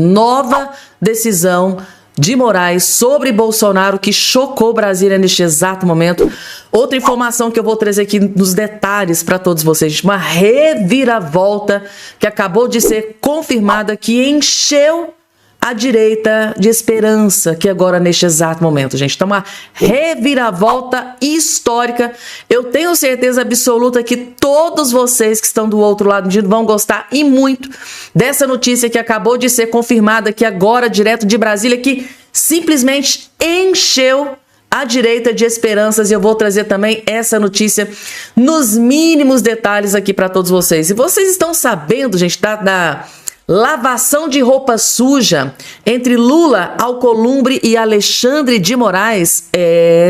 Nova decisão de Moraes sobre Bolsonaro que chocou Brasília neste exato momento. Outra informação que eu vou trazer aqui nos detalhes para todos vocês. Uma reviravolta que acabou de ser confirmada que encheu a direita de esperança, que agora neste exato momento, gente, então uma reviravolta histórica. Eu tenho certeza absoluta que todos vocês que estão do outro lado vão gostar e muito dessa notícia que acabou de ser confirmada aqui agora, direto de Brasília, que simplesmente encheu a direita de esperanças, e eu vou trazer também essa notícia nos mínimos detalhes aqui para todos vocês. E vocês estão sabendo, gente, da lavação de roupa suja entre Lula, Alcolumbre e Alexandre de Moraes?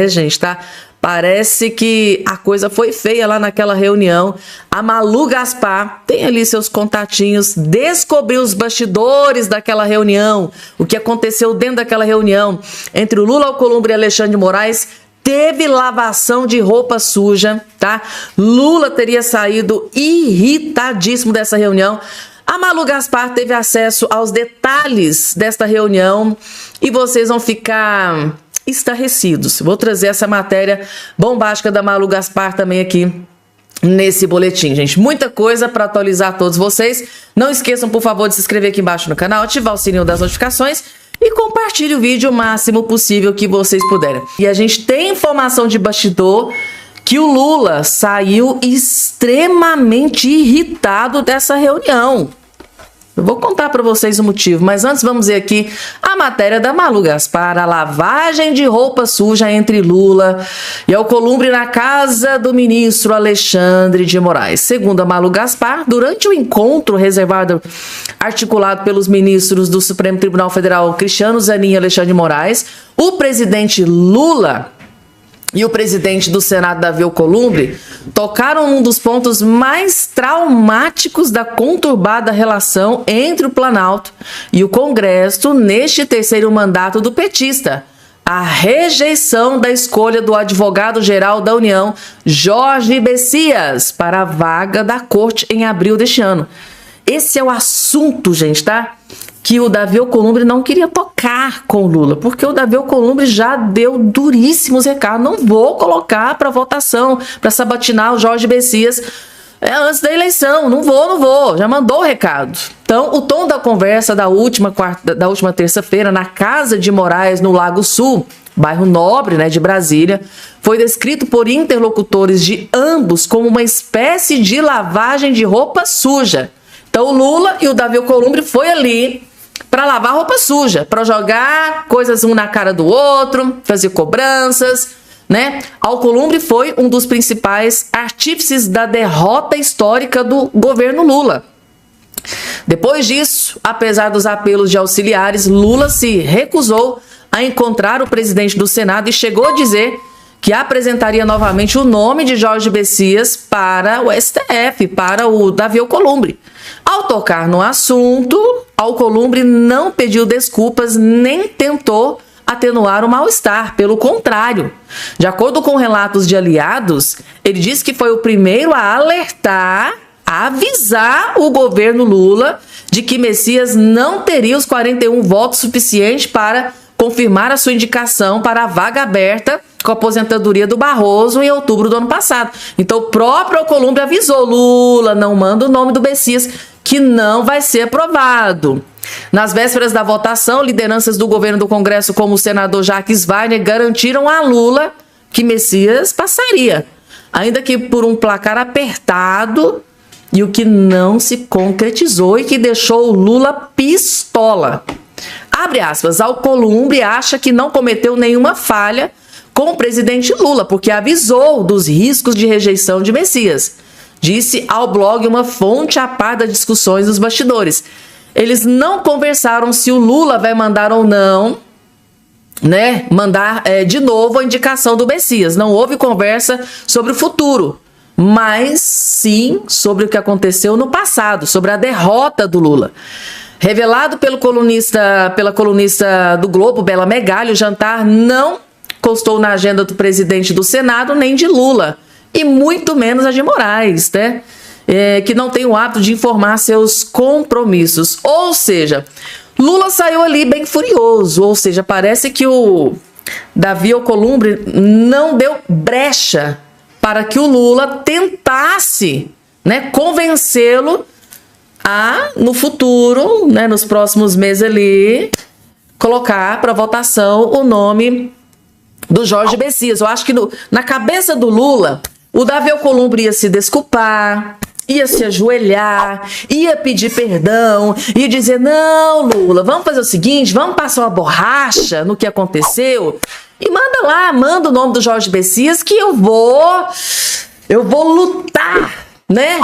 Gente, tá? Parece que a coisa foi feia lá naquela reunião. A Malu Gaspar tem ali seus contatinhos, descobriu os bastidores daquela reunião, o que aconteceu dentro daquela reunião entre o Lula, Alcolumbre e Alexandre de Moraes. Teve lavação de roupa suja, tá? Lula teria saído irritadíssimo dessa reunião. A Malu Gaspar teve acesso aos detalhes desta reunião e vocês vão ficar estarrecidos. Vou trazer essa matéria bombástica da Malu Gaspar também aqui nesse boletim, gente. Muita coisa para atualizar todos vocês. Não esqueçam, por favor, de se inscrever aqui embaixo no canal, ativar o sininho das notificações e compartilhe o vídeo o máximo possível que vocês puderem. E a gente tem informação de bastidor que o Lula saiu extremamente irritado dessa reunião. Eu vou contar para vocês o motivo, mas antes vamos ver aqui a matéria da Malu Gaspar, a lavagem de roupa suja entre Lula e Alcolumbre na casa do ministro Alexandre de Moraes. Segundo a Malu Gaspar, durante o encontro articulado pelos ministros do Supremo Tribunal Federal, Cristiano Zanin e Alexandre de Moraes, o presidente Lula e o presidente do Senado, Davi Alcolumbre, tocaram num dos pontos mais traumáticos da conturbada relação entre o Planalto e o Congresso neste terceiro mandato do petista: a rejeição da escolha do advogado-geral da União, Jorge Messias, para a vaga da corte em abril deste ano. Esse é o assunto, gente, tá? Que o Davi Alcolumbre não queria tocar com o Lula, porque o Davi Alcolumbre já deu duríssimos recados. Não vou colocar para votação, para sabatinar o Jorge Messias antes da eleição. Não vou. Já mandou o recado. Então, o tom da conversa da última terça-feira na casa de Moraes, no Lago Sul, bairro nobre, né, de Brasília, foi descrito por interlocutores de ambos como uma espécie de lavagem de roupa suja. Então, o Lula e o Davi Alcolumbre foi ali para lavar roupa suja, para jogar coisas um na cara do outro, fazer cobranças, né? Alcolumbre foi um dos principais artífices da derrota histórica do governo Lula. Depois disso, apesar dos apelos de auxiliares, Lula se recusou a encontrar o presidente do Senado e chegou a dizer que apresentaria novamente o nome de Jorge Messias para o STF, para o Davi Alcolumbre. Ao tocar no assunto, Alcolumbre não pediu desculpas nem tentou atenuar o mal-estar. Pelo contrário, de acordo com relatos de aliados, ele disse que foi o primeiro a alertar, a avisar o governo Lula de que Messias não teria os 41 votos suficientes para confirmar a sua indicação para a vaga aberta com a aposentadoria do Barroso em outubro do ano passado. Então o próprio Alcolumbre avisou: Lula, não manda o nome do Messias, que não vai ser aprovado. Nas vésperas da votação, lideranças do governo do Congresso, como o senador Jacques Wagner, garantiram a Lula que Messias passaria, ainda que por um placar apertado, e o que não se concretizou e que deixou o Lula pistola. Abre aspas, Alcolumbre acha que não cometeu nenhuma falha com o presidente Lula, porque avisou dos riscos de rejeição de Messias. Disse ao blog uma fonte a par das discussões dos bastidores. Eles não conversaram se o Lula vai mandar ou não, né, mandar de novo a indicação do Messias. Não houve conversa sobre o futuro, mas sim sobre o que aconteceu no passado, sobre a derrota do Lula. Revelado pela colunista do Globo, Bela Megali, o jantar não constou na agenda do presidente do Senado nem de Lula, e muito menos a de Moraes, né? Que não tem o hábito de informar seus compromissos. Ou seja, Lula saiu ali bem furioso, ou seja, parece que o Davi Alcolumbre não deu brecha para que o Lula tentasse, né, convencê-lo a, no futuro, né, nos próximos meses ali, colocar para votação o nome do Jorge Messias. Eu acho que na cabeça do Lula, o Davi Alcolumbre ia se desculpar, ia se ajoelhar, ia pedir perdão, ia dizer, não, Lula, vamos fazer o seguinte, vamos passar uma borracha no que aconteceu e manda lá, manda o nome do Jorge Messias que eu vou lutar, né,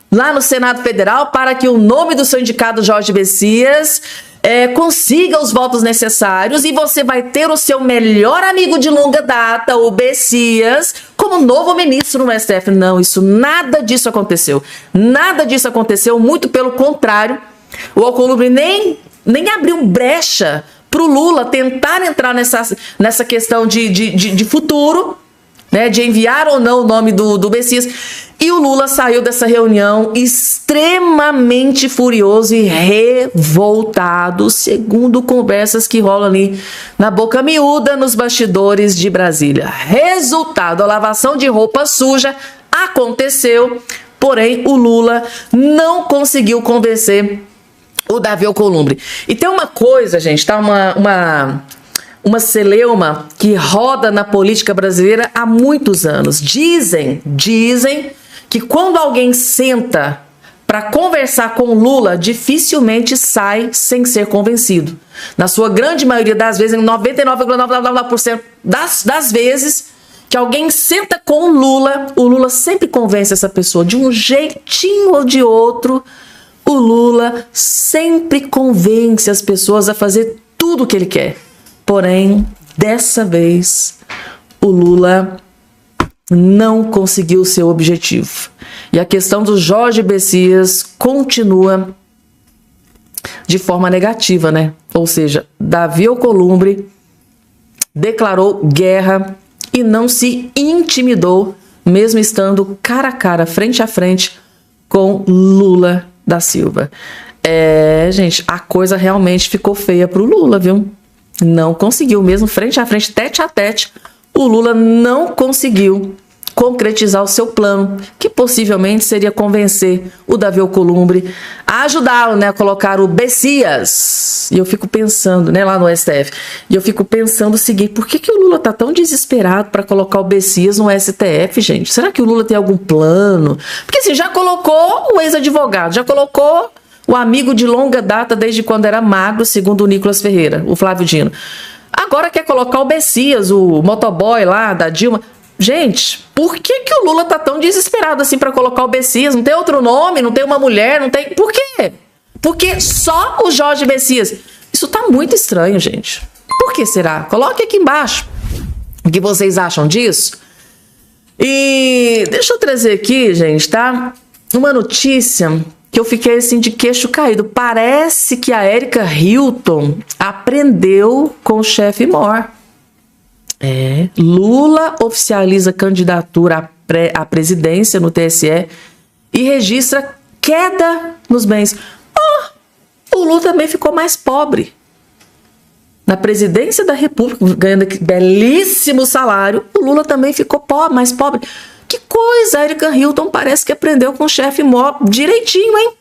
lá no Senado Federal para que o nome do seu indicado Jorge Messias consiga os votos necessários e você vai ter o seu melhor amigo de longa data, o Messias, como novo ministro no STF. Não, nada disso aconteceu. Nada disso aconteceu, muito pelo contrário. O Alcolumbre nem abriu brecha para o Lula tentar entrar nessa questão de futuro, né, de enviar ou não o nome do Messias. E o Lula saiu dessa reunião extremamente furioso e revoltado, segundo conversas que rolam ali na boca miúda nos bastidores de Brasília. Resultado, a lavação de roupa suja aconteceu, porém o Lula não conseguiu convencer o Davi Alcolumbre. E tem uma coisa, gente, tá? Uma celeuma que roda na política brasileira há muitos anos. Dizem que quando alguém senta para conversar com Lula, dificilmente sai sem ser convencido. Na sua grande maioria das vezes, em 99,99% das vezes que alguém senta com o Lula sempre convence essa pessoa de um jeitinho ou de outro. O Lula sempre convence as pessoas a fazer tudo o que ele quer. Porém, dessa vez, o Lula não conseguiu o seu objetivo. E a questão do Jorge Messias continua de forma negativa, né? Ou seja, Davi Alcolumbre declarou guerra e não se intimidou, mesmo estando cara a cara, frente a frente com Lula da Silva. Gente, a coisa realmente ficou feia pro Lula, viu? Não conseguiu, mesmo frente a frente, tete a tete, o Lula não conseguiu concretizar o seu plano, que possivelmente seria convencer o Davi Alcolumbre a ajudá-lo, né, a colocar o Messias. E eu fico pensando, né, lá no STF, e eu fico pensando o seguinte, por que o Lula tá tão desesperado para colocar o Messias no STF, gente? Será que o Lula tem algum plano? Porque assim, já colocou o ex-advogado, já colocou o amigo de longa data desde quando era magro, segundo o Nicolas Ferreira, o Flávio Dino. Agora quer colocar o Messias, o motoboy lá da Dilma. Gente, por que o Lula tá tão desesperado assim para colocar o Messias? Não tem outro nome, não tem uma mulher, não tem... Por quê? Porque só o Jorge Messias. Isso tá muito estranho, gente. Por que será? Coloque aqui embaixo o que vocês acham disso. E deixa eu trazer aqui, gente, tá? Uma notícia que eu fiquei assim de queixo caído. Parece que a Erika Hilton aprendeu com o chefe Mor. Lula oficializa candidatura à presidência no TSE e registra queda nos bens. O Lula também ficou mais pobre. Na presidência da República, ganhando belíssimo salário, o Lula também ficou mais pobre. Que coisa, a Erika Hilton parece que aprendeu com o chefe Mor direitinho, hein?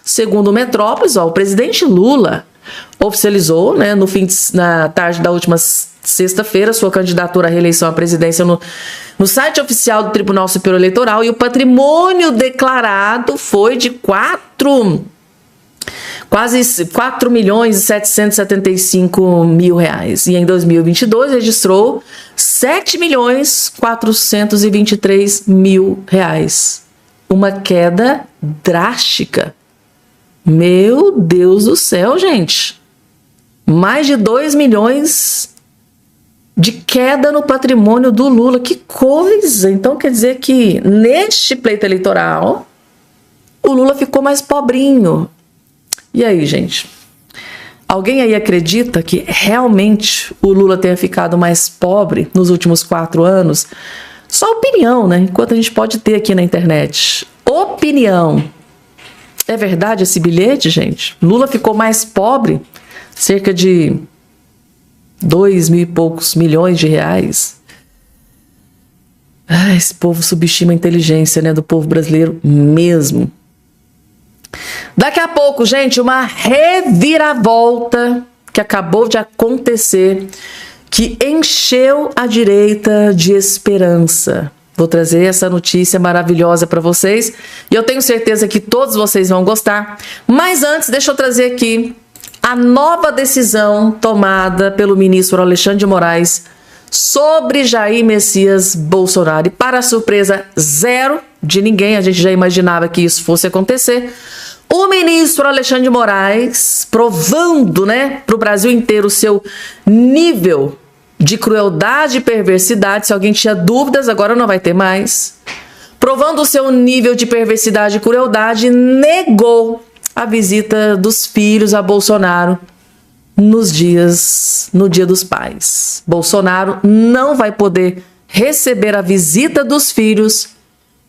Segundo o Metrópolis, o presidente Lula oficializou, né, na tarde da última sexta-feira, sua candidatura à reeleição à presidência no site oficial do Tribunal Superior Eleitoral, e o patrimônio declarado foi de quase 4.775.000 reais. E em 2022 registrou 7.423.000 reais. Uma queda drástica. Meu Deus do céu, gente. Mais de 2 milhões de queda no patrimônio do Lula. Que coisa! Então quer dizer que neste pleito eleitoral o Lula ficou mais pobrinho. E aí, gente? Alguém aí acredita que realmente o Lula tenha ficado mais pobre nos últimos 4 anos? Só opinião, né? Enquanto a gente pode ter aqui na internet. Opinião. É verdade esse bilhete, gente? Lula ficou mais pobre, cerca de 2 mil e poucos milhões de reais. Ah, esse povo subestima a inteligência, né, do povo brasileiro mesmo. Daqui a pouco, gente, uma reviravolta que acabou de acontecer, que encheu a direita de esperança. Vou trazer essa notícia maravilhosa para vocês e eu tenho certeza que todos vocês vão gostar. Mas antes, deixa eu trazer aqui a nova decisão tomada pelo ministro Alexandre de Moraes sobre Jair Messias Bolsonaro. E para surpresa zero de ninguém, a gente já imaginava que isso fosse acontecer, o ministro Alexandre de Moraes, provando, né, para o Brasil inteiro o seu nível de crueldade e perversidade, se alguém tinha dúvidas, agora não vai ter mais. Provando o seu nível de perversidade e crueldade, negou a visita dos filhos a Bolsonaro no Dia dos Pais. Bolsonaro não vai poder receber a visita dos filhos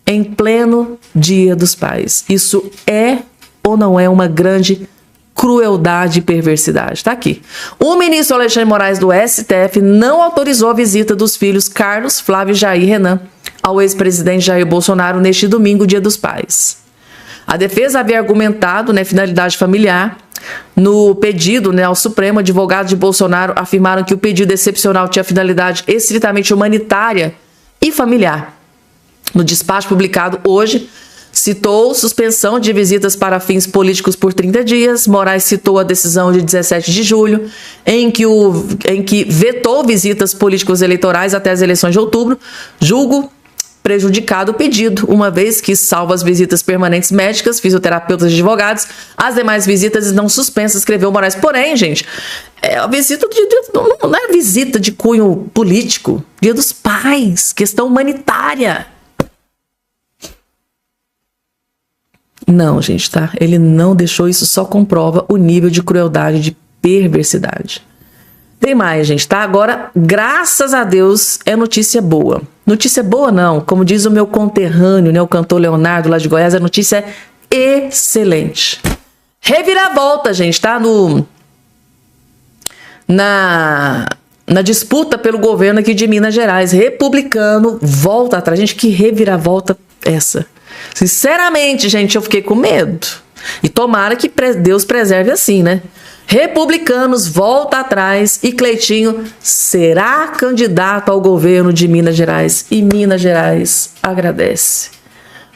em pleno Dia dos Pais. Isso é ou não é uma grande crueldade e perversidade? Tá aqui. O ministro Alexandre de Moraes do STF não autorizou a visita dos filhos Carlos, Flávio, Jair e Renan ao ex-presidente Jair Bolsonaro neste domingo, Dia dos Pais. A defesa havia argumentado, né, finalidade familiar. No pedido, né, ao Supremo, advogados de Bolsonaro afirmaram que o pedido excepcional tinha finalidade estritamente humanitária e familiar. No despacho publicado hoje, citou suspensão de visitas para fins políticos por 30 dias. Moraes citou a decisão de 17 de julho, em que vetou visitas políticos eleitorais até as eleições de outubro. Julgo prejudicado o pedido, uma vez que, salvo as visitas permanentes médicas, fisioterapeutas e advogados, as demais visitas não suspensas, escreveu Moraes. Porém, gente, a visita não é visita de cunho político, Dia dos Pais, questão humanitária. Não, gente, tá? Ele não deixou, isso só comprova o nível de crueldade, de perversidade. Tem mais, gente, tá? Agora, graças a Deus, é notícia boa. Notícia boa não, como diz o meu conterrâneo, né, o cantor Leonardo lá de Goiás, a notícia é excelente. Reviravolta, gente, tá? Na disputa pelo governo aqui de Minas Gerais. Republicano volta atrás. Gente, que reviravolta essa? Sinceramente, gente, eu fiquei com medo. E tomara que Deus preserve assim, né? Republicanos volta atrás e Cleitinho será candidato ao governo de Minas Gerais. E Minas Gerais agradece.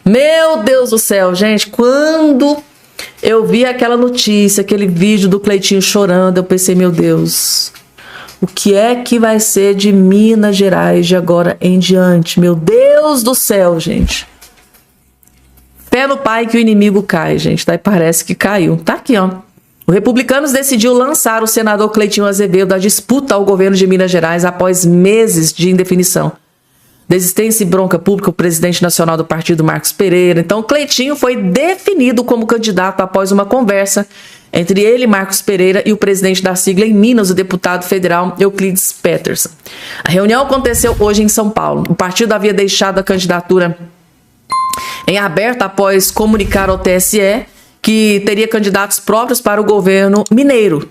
Meu Deus do céu, gente, quando eu vi aquela notícia, aquele vídeo do Cleitinho chorando, eu pensei, meu Deus, o que é que vai ser de Minas Gerais de agora em diante? Meu Deus do céu, gente. Pé no pai que o inimigo cai, gente, tá? E parece que caiu. Tá aqui, ó. O Republicanos decidiu lançar o senador Cleitinho Azevedo da disputa ao governo de Minas Gerais após meses de indefinição. Desistência e bronca pública, o presidente nacional do partido, Marcos Pereira. Então, Cleitinho foi definido como candidato após uma conversa entre ele, Marcos Pereira, e o presidente da sigla em Minas, o deputado federal Euclides Peterson. A reunião aconteceu hoje em São Paulo. O partido havia deixado a candidatura em aberto após comunicar ao TSE que teria candidatos próprios para o governo mineiro.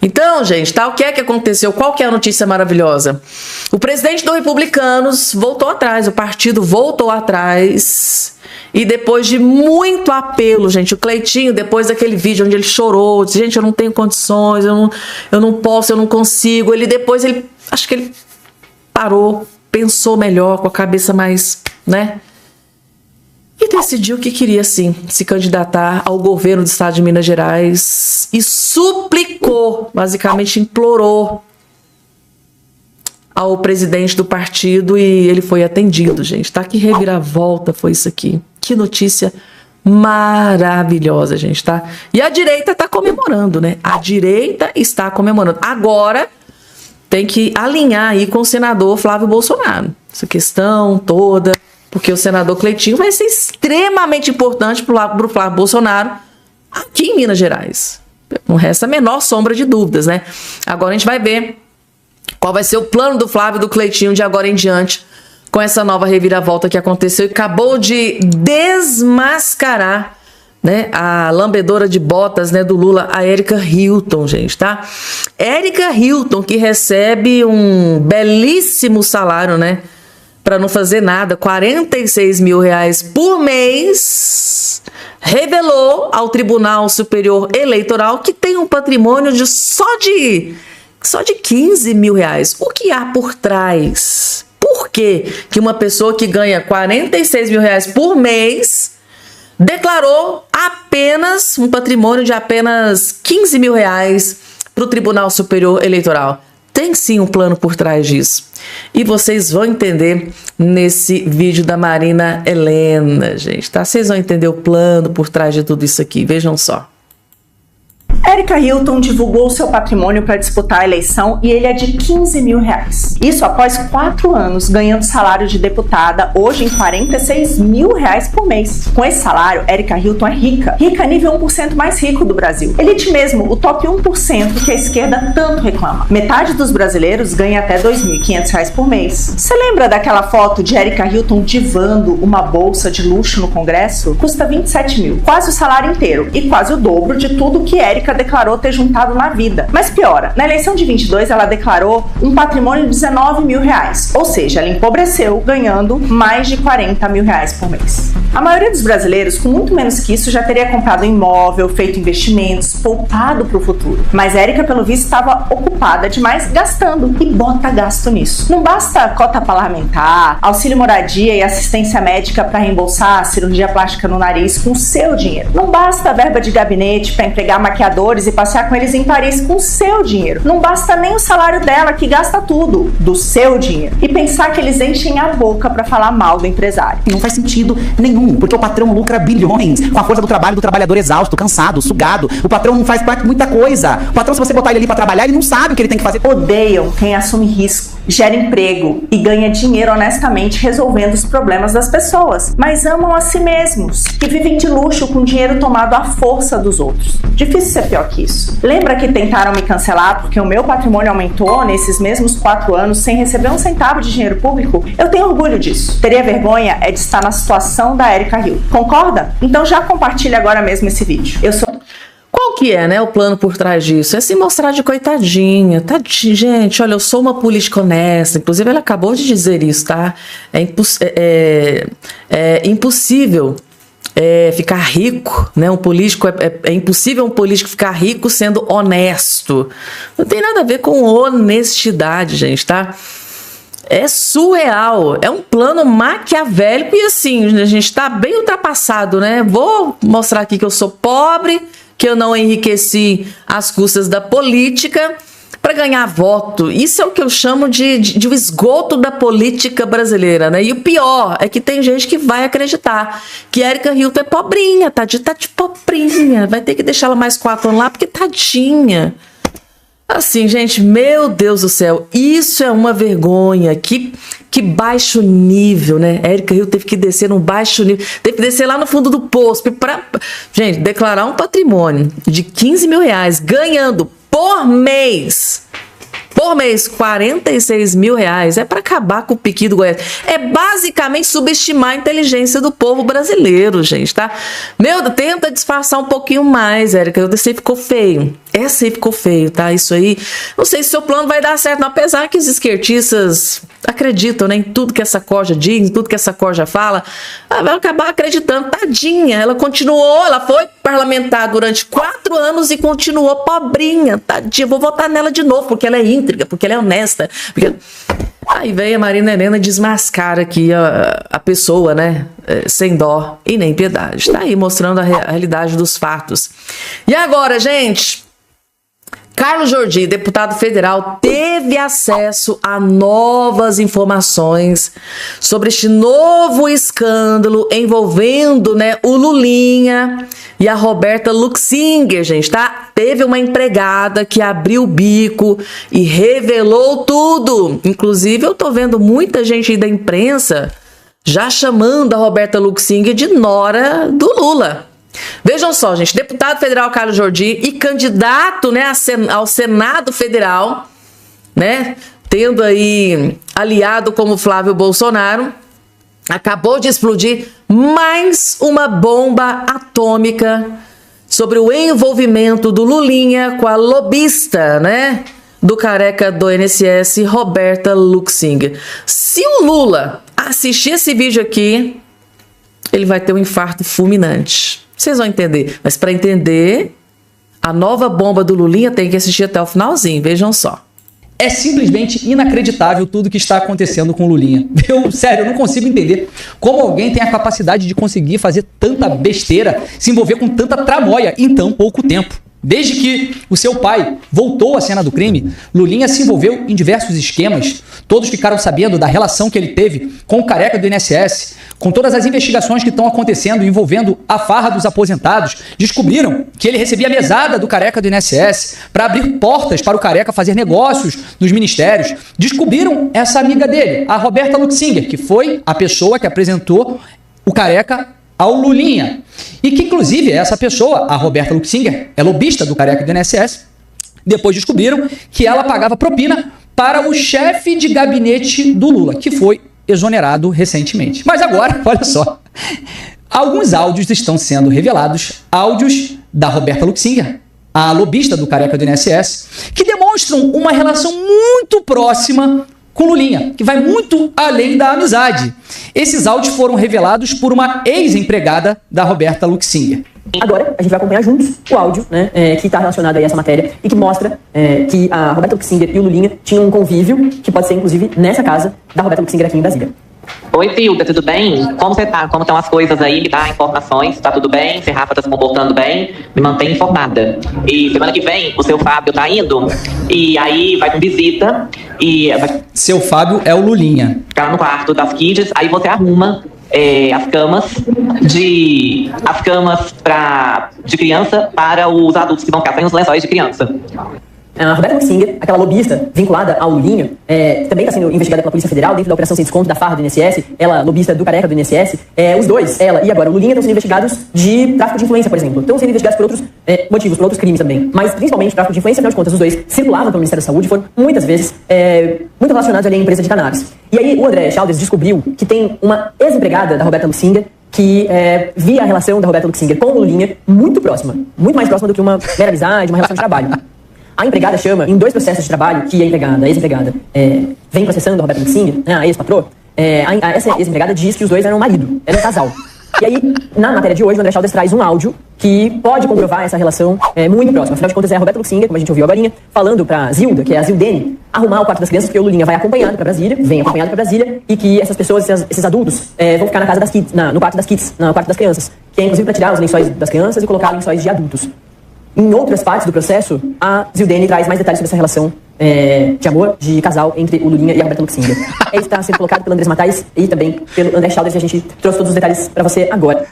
Então, gente, tá, o que é que aconteceu? Qual que é a notícia maravilhosa? O presidente do Republicanos voltou atrás, o partido voltou atrás, e depois de muito apelo, gente, o Cleitinho, depois daquele vídeo onde ele chorou, disse, gente, eu não tenho condições, eu não posso, eu não consigo, acho que ele parou, pensou melhor, com a cabeça mais, né? E decidiu que queria, sim, se candidatar ao governo do estado de Minas Gerais e suplicou, basicamente implorou ao presidente do partido e ele foi atendido, gente. Tá? Que reviravolta foi isso aqui. Que notícia maravilhosa, gente, tá? E a direita tá comemorando, né? A direita está comemorando. Agora tem que alinhar aí com o senador Flávio Bolsonaro. Essa questão toda... Porque o senador Cleitinho vai ser extremamente importante para o Flávio Bolsonaro aqui em Minas Gerais. Não resta a menor sombra de dúvidas, né? Agora a gente vai ver qual vai ser o plano do Flávio e do Cleitinho de agora em diante com essa nova reviravolta que aconteceu e acabou de desmascarar né, a lambedora de botas, né, do Lula, a Erika Hilton, gente, tá? Erika Hilton, que recebe um belíssimo salário, né, para não fazer nada, R$46 mil por mês, revelou ao Tribunal Superior Eleitoral que tem um patrimônio de só de R$15 mil. O que há por trás? Por que uma pessoa que ganha R$46 mil por mês declarou apenas um patrimônio de apenas R$15 mil para o Tribunal Superior Eleitoral? Tem sim um plano por trás disso. E vocês vão entender nesse vídeo da Marina Helena, gente, tá? Vocês vão entender o plano por trás de tudo isso aqui. Vejam só. Erika Hilton divulgou seu patrimônio para disputar a eleição e ele é de R$15 mil. Isso após 4 anos ganhando salário de deputada, hoje em R$46 mil por mês. Com esse salário, Erika Hilton é rica. Rica nível 1% mais rico do Brasil. Elite mesmo, o top 1% que a esquerda tanto reclama. Metade dos brasileiros ganha até R$2.500 por mês. Você lembra daquela foto de Erika Hilton divando uma bolsa de luxo no Congresso? Custa 27 mil, quase o salário inteiro e quase o dobro de tudo que Erika declarou ter juntado na vida. Mas piora, na eleição de 22 ela declarou um patrimônio de R$19 mil, ou seja, ela empobreceu ganhando mais de R$40 mil por mês. A maioria dos brasileiros, com muito menos que isso, já teria comprado imóvel, feito investimentos, poupado para o futuro. Mas Erika, pelo visto, estava ocupada demais gastando e bota gasto nisso. Não basta cota parlamentar, auxílio moradia e assistência médica para reembolsar a cirurgia plástica no nariz com o seu dinheiro. Não basta verba de gabinete para empregar maquiadores e passear com eles em Paris com o seu dinheiro. Não basta nem o salário dela, que gasta tudo do seu dinheiro. E pensar que eles enchem a boca para falar mal do empresário. Não faz sentido nenhum, porque o patrão lucra bilhões com a força do trabalho do trabalhador exausto, cansado, sugado. O patrão não faz parte de muita coisa. O patrão, se você botar ele ali para trabalhar, ele não sabe o que ele tem que fazer. Odeiam quem assume risco, gera emprego e ganha dinheiro honestamente resolvendo os problemas das pessoas, mas amam a si mesmos, que vivem de luxo com dinheiro tomado à força dos outros. Difícil ser pior que isso. Lembra que tentaram me cancelar porque o meu patrimônio aumentou nesses mesmos 4 anos sem receber um centavo de dinheiro público? Eu tenho orgulho disso. Teria vergonha é de estar na situação da Erika Hilton. Concorda? Então já compartilha agora mesmo esse vídeo. Qual que é, né, o plano por trás disso? É se mostrar de coitadinha. Tadinha, gente, olha, eu sou uma política honesta. Inclusive, ela acabou de dizer isso, tá? É impossível ficar rico, né? É impossível um político ficar rico sendo honesto. Não tem nada a ver com honestidade, gente, tá? É surreal, é um plano maquiavélico e assim, a gente tá bem ultrapassado, né? Vou mostrar aqui que eu sou pobre, que eu não enriqueci às custas da política para ganhar voto. Isso é o que eu chamo de o esgoto da política brasileira, né? E o pior é que tem gente que vai acreditar que Erika Hilton é pobrinha, tá de pobrinha, vai ter que deixar ela mais 4 anos lá porque tadinha. Assim, gente, meu Deus do céu, isso é uma vergonha, que baixo nível, né? Erika Hilton teve que descer num baixo nível, teve que descer lá no fundo do poço para, gente, declarar um patrimônio de R$15 mil ganhando por mês, R$46 mil, é para acabar com o piqui do Goiás. É basicamente subestimar a inteligência do povo brasileiro, gente, tá? Tenta disfarçar um pouquinho mais, Erika. Essa aí ficou feio. Essa aí ficou feio, tá? Isso aí, não sei se seu plano vai dar certo, não. Apesar que os esquerdistas acreditam, né, em tudo que essa corja diz, em tudo que essa corja fala, ela vai acabar acreditando. Tadinha, ela foi parlamentar durante 4 anos e continuou pobrinha, tadinha. Vou votar nela de novo, porque ela é íntegra, porque ela é honesta. Aí vem a Marina Helena desmascara aqui a pessoa, né, sem dó e nem piedade. Tá aí mostrando a realidade dos fatos. E agora, gente, Carlos Jordi, deputado federal, teve acesso a novas informações sobre este novo escândalo envolvendo, né, o Lulinha e a Roberta Luxinger, gente, tá? Teve uma empregada que abriu o bico e revelou tudo. Inclusive, eu tô vendo muita gente aí da imprensa já chamando a Roberta Luxinger de nora do Lula. Vejam só, gente, deputado federal Carlos Jordi e candidato, né, ao Senado Federal, né, tendo aí aliado como Flávio Bolsonaro, acabou de explodir mais uma bomba atômica sobre o envolvimento do Lulinha com a lobista, né, do careca do INSS, Roberta Luxinger. Se o Lula assistir esse vídeo aqui, ele vai ter um infarto fulminante. Vocês vão entender. Mas para entender, a nova bomba do Lulinha tem que assistir até o finalzinho. Vejam só. É simplesmente inacreditável tudo que está acontecendo com o Lulinha. Sério, eu não consigo entender como alguém tem a capacidade de conseguir fazer tanta besteira, se envolver com tanta tramóia em tão pouco tempo. Desde que o seu pai voltou à cena do crime, Lulinha se envolveu em diversos esquemas. Todos ficaram sabendo da relação que ele teve com o careca do INSS, com todas as investigações que estão acontecendo envolvendo a farra dos aposentados. Descobriram que ele recebia mesada do careca do INSS para abrir portas para o careca fazer negócios nos ministérios. Descobriram essa amiga dele, a Roberta Luxinger, que foi a pessoa que apresentou o careca ao Lulinha. E que, inclusive, essa pessoa, a Roberta Luxinger, é lobista do careca do INSS. Depois descobriram que ela pagava propina para o chefe de gabinete do Lula, que foi exonerado recentemente. Mas agora, olha só, alguns áudios estão sendo revelados, áudios da Roberta Luxinger, a lobista do careca do INSS, que demonstram uma relação muito próxima com Lulinha, que vai muito além da amizade. Esses áudios foram revelados por uma ex-empregada da Roberta Luxinger. Agora, a gente vai acompanhar juntos o áudio, né, que está relacionado aí a essa matéria e que mostra que a Roberta Luxinger e o Lulinha tinham um convívio, que pode ser, inclusive, nessa casa da Roberta Luxinger aqui em Brasília. Oi, Filda, tudo bem? Como você tá? Como estão as coisas aí? Me dá informações, tá tudo bem? Se Rafa tá se comportando bem, me mantém informada. E semana que vem, o seu Fábio tá indo, e aí vai com visita, e... Seu Fábio é o Lulinha. Ficar no quarto das kids, aí você arruma as camas de criança para os adultos que vão ficar sem os lençóis de criança. A Roberta Luxinger, aquela lobista vinculada ao Lulinha, também está sendo investigada pela Polícia Federal dentro da Operação Sem Desconto da farra do INSS, ela lobista do careca do INSS. Os dois, ela e agora o Lulinha, estão sendo investigados de tráfico de influência, por exemplo. Estão sendo investigados por outros motivos, por outros crimes também. Mas principalmente tráfico de influência, afinal de contas, os dois circulavam pelo Ministério da Saúde e foram muitas vezes muito relacionados ali à empresa de cannabis. E aí o André Chaldes descobriu que tem uma ex-empregada da Roberta Luxinger que via a relação da Roberta Luxinger com o Lulinha muito próxima, muito mais próxima do que uma mera amizade, uma relação de trabalho. A empregada chama, em 2 processos de trabalho, que a ex-empregada, vem processando a Roberta Luxinger, né, a ex-patroa, essa ex-empregada diz que os dois eram marido, eram um casal. E aí, na matéria de hoje, o André Chaldes traz um áudio que pode comprovar essa relação muito próxima. Afinal de contas, é a Roberta Luxinger, como a gente ouviu agora, falando pra Zilda, que é a Zildene, arrumar o quarto das crianças, porque o Lulinha vai acompanhado pra Brasília, vem acompanhado pra Brasília, e que essas pessoas, esses adultos, vão ficar na casa das kids, no quarto das kids, no quarto das crianças, que é inclusive pra tirar os lençóis das crianças e colocar lençóis de adultos. Em outras partes do processo, a Zildene traz mais detalhes sobre essa relação de amor, de casal entre o Lulinha e a Roberta Luxinger. Isso está sendo colocado pelo Andrés Matais e também pelo André Chaldes, e a gente trouxe todos os detalhes para você agora.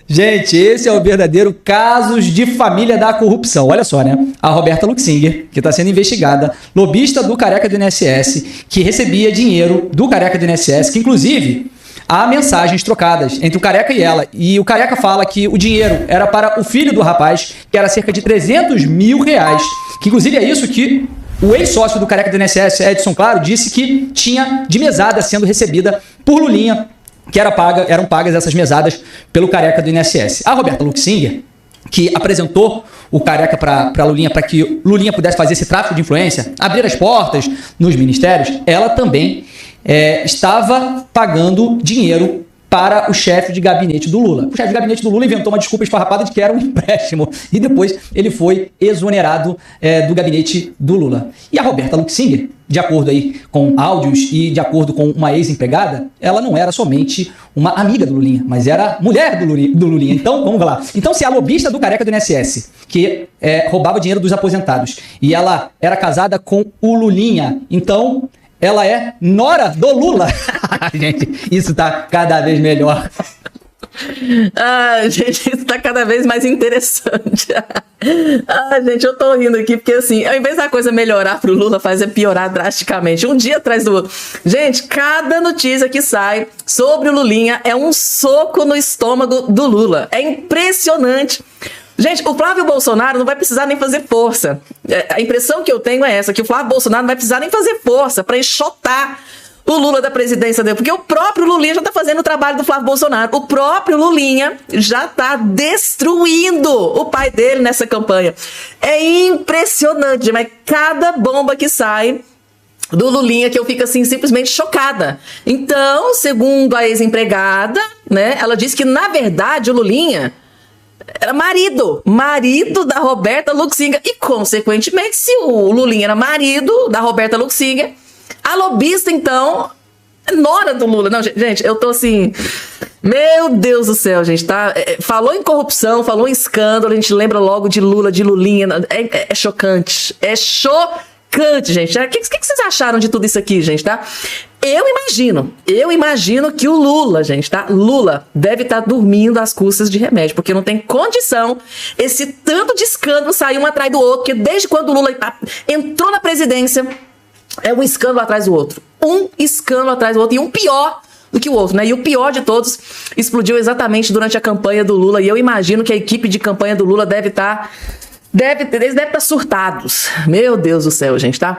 Gente, esse é o verdadeiro casos de família da corrupção. Olha só, né? A Roberta Luxinger, que está sendo investigada, lobista do careca do INSS, que recebia dinheiro do careca do INSS, que inclusive há mensagens trocadas entre o careca e ela. E o careca fala que o dinheiro era para o filho do rapaz, que era cerca de R$300 mil. Que inclusive é isso que o ex-sócio do careca do INSS, Edson Claro, disse que tinha de mesada sendo recebida por Lulinha, que eram pagas essas mesadas pelo careca do INSS. A Roberta Luxinger, que apresentou o careca para Lulinha, para que Lulinha pudesse fazer esse tráfico de influência, abrir as portas nos ministérios, ela também estava pagando dinheiro para o chefe de gabinete do Lula. O chefe de gabinete do Lula inventou uma desculpa esfarrapada de que era um empréstimo e depois ele foi exonerado do gabinete do Lula. E a Roberta Luxinger, de acordo aí com áudios e de acordo com uma ex-empregada, ela não era somente uma amiga do Lulinha, mas era mulher do Lulinha. Então, vamos lá. Então, se a lobista do careca do INSS, que roubava dinheiro dos aposentados, e ela era casada com o Lulinha, então ela é nora do Lula. Gente, isso tá cada vez melhor. Gente, isso tá cada vez mais interessante. Gente, eu tô rindo aqui porque, assim, ao invés da coisa melhorar pro Lula, faz piorar drasticamente. Um dia atrás do outro. Gente, cada notícia que sai sobre o Lulinha é um soco no estômago do Lula. É impressionante. Gente, o Flávio Bolsonaro não vai precisar nem fazer força. A impressão que eu tenho é essa, que o Flávio Bolsonaro não vai precisar nem fazer força para enxotar o Lula da presidência dele, porque o próprio Lulinha já tá fazendo o trabalho do Flávio Bolsonaro. O próprio Lulinha já tá destruindo o pai dele nessa campanha. É impressionante, mas cada bomba que sai do Lulinha que eu fico assim simplesmente chocada. Então, segundo a ex-empregada, né, ela disse que na verdade o Lulinha era marido da Roberta Luxinger e, consequentemente, se o Lulinha era marido da Roberta Luxinger, a lobista, então, é nora do Lula. Não, gente, eu tô assim... Meu Deus do céu, gente, tá? Falou em corrupção, falou em escândalo, a gente lembra logo de Lula, de Lulinha. É chocante. É chocante, gente. O que vocês acharam de tudo isso aqui, gente, tá? Eu imagino que o Lula, gente, tá? Lula deve estar dormindo às custas de remédio, porque não tem condição esse tanto de escândalo sair um atrás do outro, porque desde quando o Lula entrou na presidência, é um escândalo atrás do outro. Um escândalo atrás do outro, e um pior do que o outro, né? E o pior de todos explodiu exatamente durante a campanha do Lula, e eu imagino que a equipe de campanha do Lula deve estar surtados. Meu Deus do céu, gente, tá?